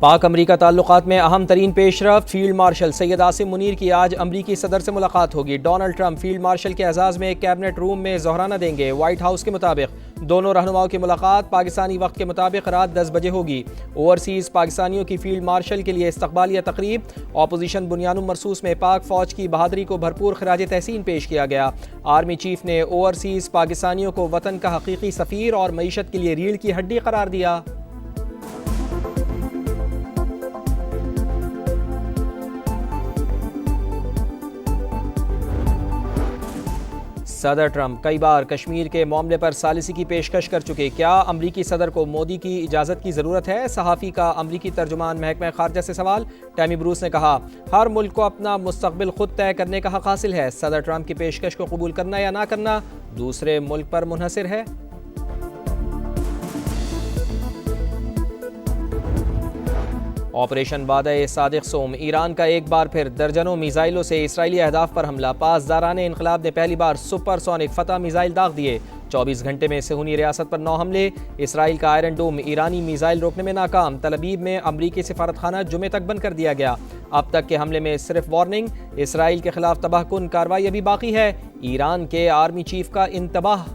पाक अमरीका ताल्लुकात में अहम तरीन पेशरफ्त, फील्ड मार्शल सैयद आसिम मुनीर की आज अमरीकी सदर से मुलाकात होगी। डोनाल्ड ट्रंप फील्ड मार्शल के एजाज़ में कैबिनेट रूम में ज़ोहराना देंगे। वाइट हाउस के मुताबिक दोनों रहनुमाओं की मुलाकात पाकिस्तानी वक्त के मुताबिक रात 10 बजे होगी। ओवरसीज़ पाकिस्तानियों की फील्ड मार्शल के लिए इस्तकबालिया तकरीब। अपोजिशन बुनियानुल मरसूस में पाक फ़ौज की बहादुरी को भरपूर खराज तहसीन पेश किया गया। आर्मी चीफ ने ओवरसीज़ पाकिस्तानियों को वतन का हकीकी सफ़ीर और मईशत के लिए रीढ़ की हड्डी करार दिया। सदर ट्रंप कई बार कश्मीर के मामले पर सालिसी की पेशकश कर चुके। क्या अमरीकी सदर को मोदी की इजाज़त की ज़रूरत है? सहाफ़ी का अमरीकी तर्जुमान महकमा खारजा से सवाल। टैमी ब्रूस ने कहा, हर मुल्क को अपना मुस्तकबिल खुद तय करने का हक हासिल है। सदर ट्रंप की पेशकश को कबूल करना या ना करना दूसरे मुल्क पर मुनहसिर है। ऑपरेशन वादे सादिक सोम, ईरान का एक बार फिर दर्जनों मिसाइलों से इसराइली अहदाफ पर हमला। पासदारान इनकलाब ने पहली बार सुपरसोनिक फतह मिसाइल दाग दिए। 24 घंटे में सेहूनी रियासत पर 9 हमले। इसराइल का आयरन डोम ईरानी मिसाइल रोकने में नाकाम। तल अवीव में अमरीकी सिफारतखाना जुमे तक बंद कर दिया गया। अब तक के हमले में सिर्फ वार्निंग। इसराइल के खिलाफ तबाहकुन कार्रवाई अभी बाकी है। ईरान के आर्मी चीफ का इंतबाह।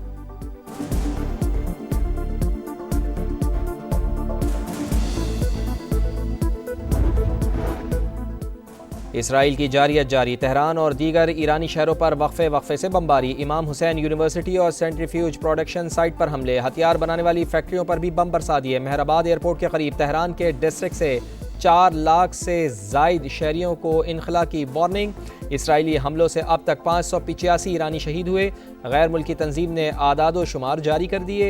इसराइल की जारियत जारी। तेहरान और दीगर ईरानी शहरों पर वक्फे से बमबारी। इमाम हुसैन यूनिवर्सिटी और सेंट्रीफ्यूज प्रोडक्शन साइट पर हमले। हथियार बनाने वाली फैक्ट्रियों पर भी बम बरसा दिए। मेहराबाद एयरपोर्ट के करीब तेहरान के डिस्ट्रिक्ट से 4 लाख से जायद शहरियों को इनखला की वार्निंग। इसराइली हमलों से अब तक 585 ईरानी शहीद हुए। गैर मुल्की तंजीम ने आदादो शुमार जारी कर दिए।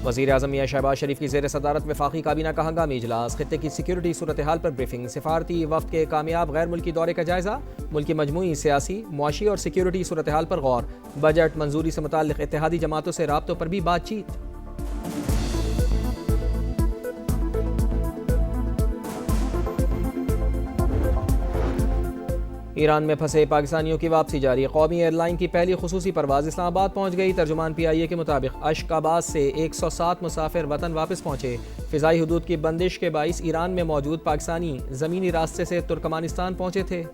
वज़ीर आज़म मियां शहबाज शरीफ की ज़ेर सदारत वफ़ाक़ी काबीना का हंगामी इजलास। खित्ते की सिक्योरिटी सूरत हाल पर ब्रीफिंग। सिफारती वफ़द के कामयाब गैर मुल्की दौरे का जायज़ा। मुल्क की मजमूई सियासी, मुआशी और सिक्योरिटी सूरत हाल पर गौर। बजट मंजूरी से मुताल्लिक़ इत्तेहादी जमातों से राब्तों पर भी बातचीत। ईरान में फंसे पाकिस्तानियों की वापसी जारी। कौमी एयरलाइन की पहली खुसूसी परवाज़ इस्लामाबाद पहुंच गई। तर्जुमान PIA के मुताबिक अशकाबाद से 107 मुसाफिर वतन वापस पहुंचे। फ़िज़ाई हदूद की बंदिश के बाइस ईरान में मौजूद पाकिस्तानी ज़मीनी रास्ते से तुर्कमानिस्तान पहुंचे थे।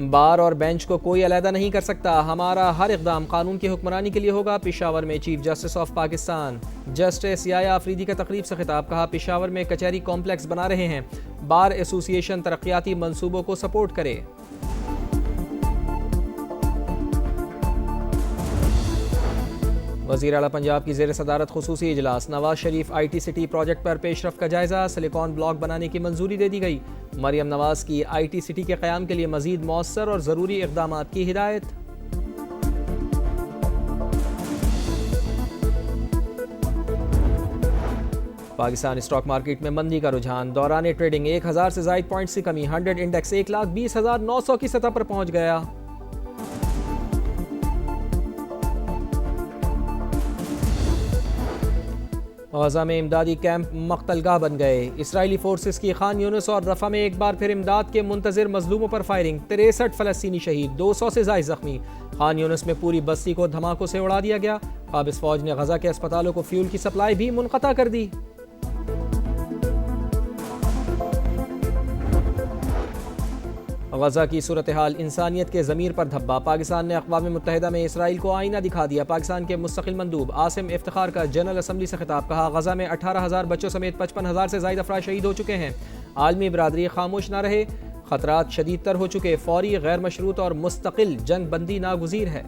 बार और बेंच को कोई अलहदा नहीं कर सकता। हमारा हर इक़दाम कानून की हुक्मरानी के लिए होगा। पेशावर में chief justice of Pakistan justice Yahya Afridi का तकरीब से खिताब। कहा, पेशावर में कचहरी कॉम्प्लेक्स बना रहे हैं। बार एसोसिएशन तरक्याती मंसूबों को सपोर्ट करे। वज़ीर आला पंजाब की ज़ेर सदारत खुसूसी इजलास। Nawaz Sharif IT city project पर पेशरफ का जायज़ा। सिलिकॉन ब्लॉक बनाने की मंजूरी दे दी गई। मरियम नवाज की IT सिटी के क़याम के लिए मज़ीद मौसर और ज़रूरी इक़दामात की हिदायत। पाकिस्तान स्टॉक मार्केट में मंदी का रुझान। दौरान ट्रेडिंग 1000 से ज़ायद पॉइंट्स की कमी। 100 इंडेक्स 1,20,900 की सतह पर पहुंच गया। गज़ा में इमदादी कैंप मख्तलगाह बन गए। इसराइली फोर्सेस की खान यूनिस और रफ़ा में एक बार फिर इमदाद के मुंतज़िर मजलूमों पर फायरिंग। 63 फ़लस्तीनी शहीद, 200 से ज़ायद ज़ख्मी। खान यूनिस में पूरी बस्ती को धमाकों से उड़ा दिया गया। काबिज़ फ़ौज ने गज़ा के अस्पतालों को फ्यूल की सप्लाई भी मुनक़ता कर दी। गज़ा की सूरत हाल इंसानियत के ज़मीर पर धब्बा। पाकिस्तान ने अक़वाम मुत्तहिदा में इसराइल को आईना दिखा दिया। पाकिस्तान के मुस्तक़िल मंदूब आसिम इफ्तिखार का जनरल असम्बली से खिताब। कहा, गज़ा में 18,000 बच्चों समेत 55,000 से ज़ायद अफराद शहीद हो चुके हैं। आलमी बरादरी खामोश न रहे। ख़तरात शदीद तर हो चुके। फ़ौरी गैर मशरूत और मुस्तकिल जंग बंदी नागुज़ीर है।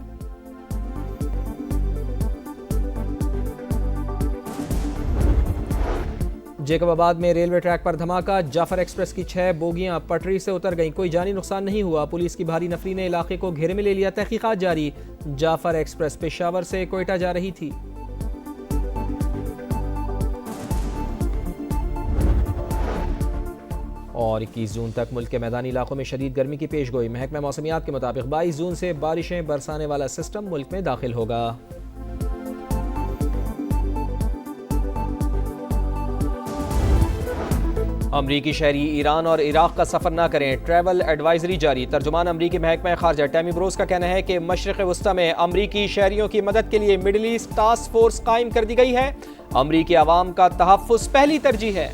जेकबाबाद में रेलवे ट्रैक पर धमाका। जाफर एक्सप्रेस की 6 बोगियां पटरी से उतर गईं। कोई जानी नुकसान नहीं हुआ। पुलिस की भारी नफरी ने इलाके को घेरे में ले लिया। तहकीकात जारी। जाफर एक्सप्रेस पेशावर से कोयटा जा रही थी। और 21 जून तक मुल्क के मैदानी इलाकों में शदीद गर्मी की पेशगोई। महकमा मौसमियात के मुताबिक 22 जून से बारिशें बरसाने वाला सिस्टम मुल्क में दाखिल होगा। अमरीकी शहरी ईरान और इराक का सफर न करें, ट्रैवल एडवाइजरी जारी। तर्जुमान अमरीकी महकमा खारजा टैमी ब्रोस का कहना है कि मशरिक़ वस्ता में अमरीकी शहरियों की मदद के लिए मिडिल ईस्ट टास्क फोर्स कायम कर दी गई है। अमरीकी आवाम का तहफ़्फ़ुज़ पहली तरजीह है।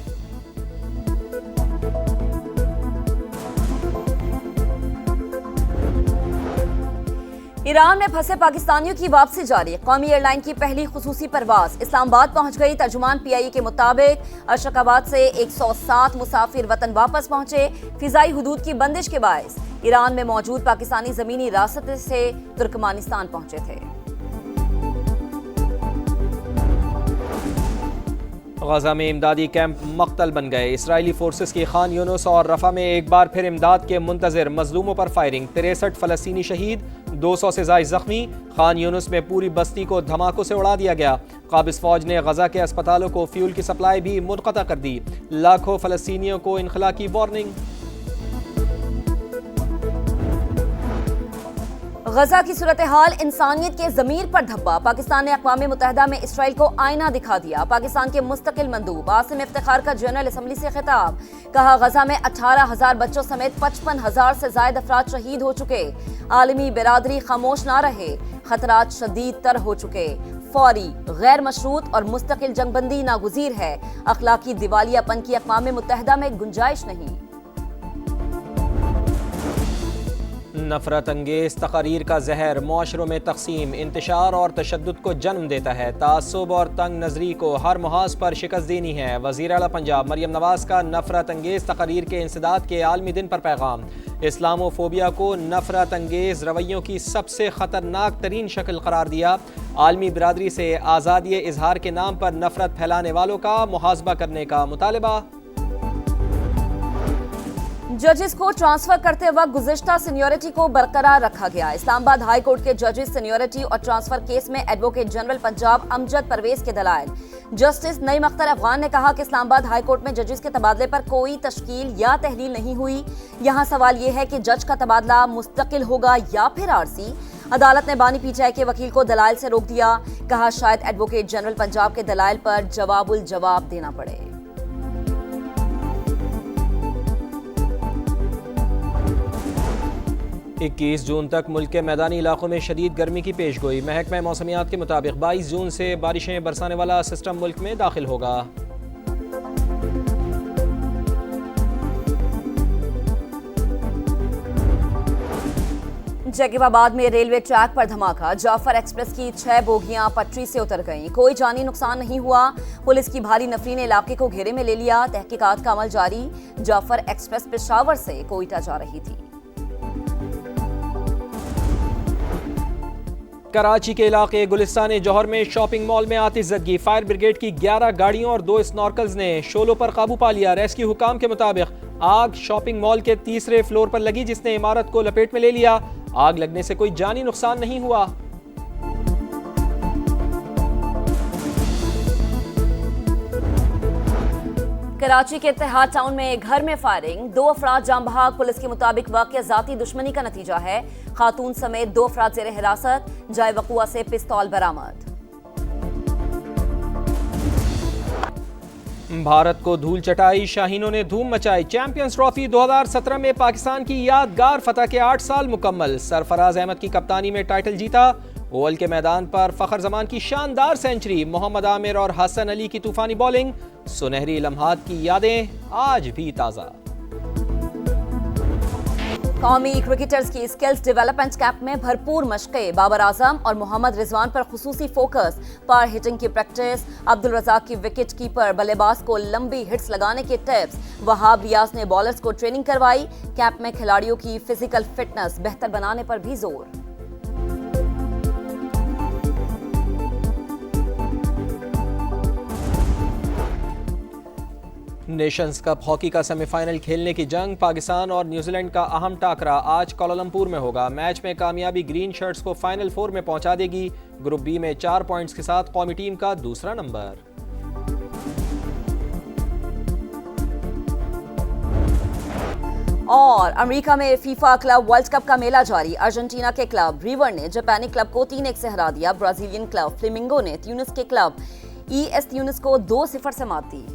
ईरान में फंसे पाकिस्तानियों की वापसी जारी। कौमी एयरलाइन की पहली खुसूसी परवाज इस्लामाबाद पहुंच गई। तर्जुमान PIA के मुताबिक अशरकाबाद से 107 मुसाफिर वतन वापस पहुंचे। फिजाई हुदूद की बंदिश के बायस ईरान में मौजूद पाकिस्तानी जमीनी रास्ते से तुर्कमानिस्तान पहुंचे थे। गजा में इमदादी कैंप मक्तल बन गए। इसराइली फोर्सेस की खान यूनुस और रफा में एक बार फिर इमदाद के मुंतजर मजलूमों पर फायरिंग। 63 फलस्तीनी शहीद, 200 से ज़ायद जख्मी। खान यूनुस में पूरी बस्ती को धमाकों से उड़ा दिया गया। काबिज फौज ने गजा के अस्पतालों को फ्यूल की सप्लाई भी मुनक़ता कर दी। लाखों फलस्तीनियों को इनखला की वार्निंग। गजा की सूरत हाल इंसानियत के ज़मीर पर धब्बा। पाकिस्तान ने अक़वाम मुत्तहिदा में इसराइल को आईना दिखा दिया। पाकिस्तान के मुस्तकिल मंदूब आसिम इफ्तिखार का जनरल असम्बली से खिताब। कहा, गजा में 18,000 बच्चों समेत 55,000 से ज़ायद अफराद शहीद हो चुके। आलमी बिरादरी खामोश ना रहे, खतरात शदीद तर हो चुके। फौरी, गैर मशरूत और मुस्तकिल जंगबंदी नागुज़ीर है। अखलाकी दिवालियापन की अक़वाम मुत्तहिदा में गुंजाइश नहीं। नफरत अंगेज तकरीर का जहर मुआशरों में तकसीम, इंतशार और तशद्दुद को जन्म देता है। तासुब और तंग नजरी को हर मुहाज पर शिकस्त देनी है। वज़ीर आला पंजाब मरियम नवाज का नफरत अंगेज तकरीर के इंसदाद के आलमी दिन पर पैगाम। इस्लामोफोबिया को नफरत अंगेज रवैयों की सबसे ख़तरनाक तरीन शक्ल करार दिया। आलमी बिरादरी से आज़ादी इजहार के नाम पर नफरत फैलाने वालों का मुहासबा करने का मुतालबा। जजेस को ट्रांसफर करते वक्त गुज़िश्ता सीनियरिटी को बरकरार रखा गया। इस्लामाबाद हाई कोर्ट के जजेस सीनियरिटी और ट्रांसफर केस में एडवोकेट जनरल पंजाब अमजद परवेज के दलाइल। जस्टिस नईम अख्तर अफगान ने कहा कि इस्लामाबाद हाई कोर्ट में जजेस के तबादले पर कोई तश्कील या तहलील नहीं हुई। यहाँ सवाल ये है कि जज का तबादला मुस्तकिल होगा या फिर आरसी। अदालत ने बानी PTI के वकील को दलाइल से रोक दिया। कहा, शायद एडवोकेट जनरल पंजाब के दलाइल पर जवाबुल जवाब देना पड़े। 21 जून तक मुल्क के मैदानी इलाकों में शदीद गर्मी की पेशगोई। महकमा मौसमियात के मुताबिक 22 जून से बारिशें बरसाने वाला सिस्टम मुल्क में दाखिल होगा। जैकबाबाद में रेलवे ट्रैक पर धमाका। जाफर एक्सप्रेस की 6 बोगियां पटरी से उतर गईं। कोई जानी नुकसान नहीं हुआ। पुलिस की भारी नफरी ने इलाके को घेरे में ले लिया। तहकीकात का अमल जारी। जाफर एक्सप्रेस पेशावर से कोयटा जा रही थी। कराची के इलाके गुलिस्तान जौहर में शॉपिंग मॉल में आतिशज़दगी। फायर ब्रिगेड की 11 गाड़ियों और 2 स्नॉर्कल्स ने शोलों पर काबू पा लिया। रेस्क्यू हुकाम के मुताबिक आग शॉपिंग मॉल के 3रे फ्लोर पर लगी, जिसने इमारत को लपेट में ले लिया। आग लगने से कोई जानी नुकसान नहीं हुआ। कराची के इत्तेहाद टाउन में घर में फायरिंग। 2 अफराद जाम बहक। पुलिस के मुताबिक वाकया जाती दुश्मनी का नतीजा है। खातून समेत 2 अफराद जेर हिरासत। जाए वकुआ से पिस्तौल बरामद। भारत को धूल चटाई, शाहीनों ने धूम मचाई। चैंपियंस ट्रॉफी 2017 में पाकिस्तान की यादगार फतह के 8 साल मुकम्मल। सरफराज अहमद की कप्तानी में टाइटल जीता। ओवल के मैदान पर फखर जमान की शानदार सेंचुरी। मोहम्मद आमिर और हसन अली की तूफानी बॉलिंग। सुनहरी लम्हात की यादें आज भी ताज़ा। कौमी क्रिकेटर्स की स्किल्स डेवलपमेंट कैंप में भरपूर मशक़ें। बाबर आजम और मोहम्मद रिजवान पर खुसूसी फोकस। पार हिटिंग की प्रैक्टिस। अब्दुल रज़ाक की विकेट कीपर बल्लेबाज को लंबी हिट्स लगाने के टिप्स। वहाब रियाज ने बॉलर्स को ट्रेनिंग करवाई। कैंप में खिलाड़ियों की फिजिकल फिटनेस बेहतर बनाने पर भी जोर। नेशंस कप हॉकी का सेमीफाइनल खेलने की जंग। पाकिस्तान और न्यूजीलैंड का अहम टाकरा आज कोलालमपुर में होगा। मैच में कामयाबी ग्रीन शर्ट्स को फाइनल 4 में पहुंचा देगी। ग्रुप बी में 4 पॉइंट्स के साथ कौमी टीम का दूसरा नंबर। और अमेरिका में फीफा क्लब वर्ल्ड कप का मेला जारी। अर्जेंटीना के क्लब रिवर ने जापानी क्लब को 3-1 से हरा दिया। ब्राजीलियन क्लब फ्लेमिंगो ने ट्यूनिस के क्लब ES ट्यूनिस को 2-0 से मात दी।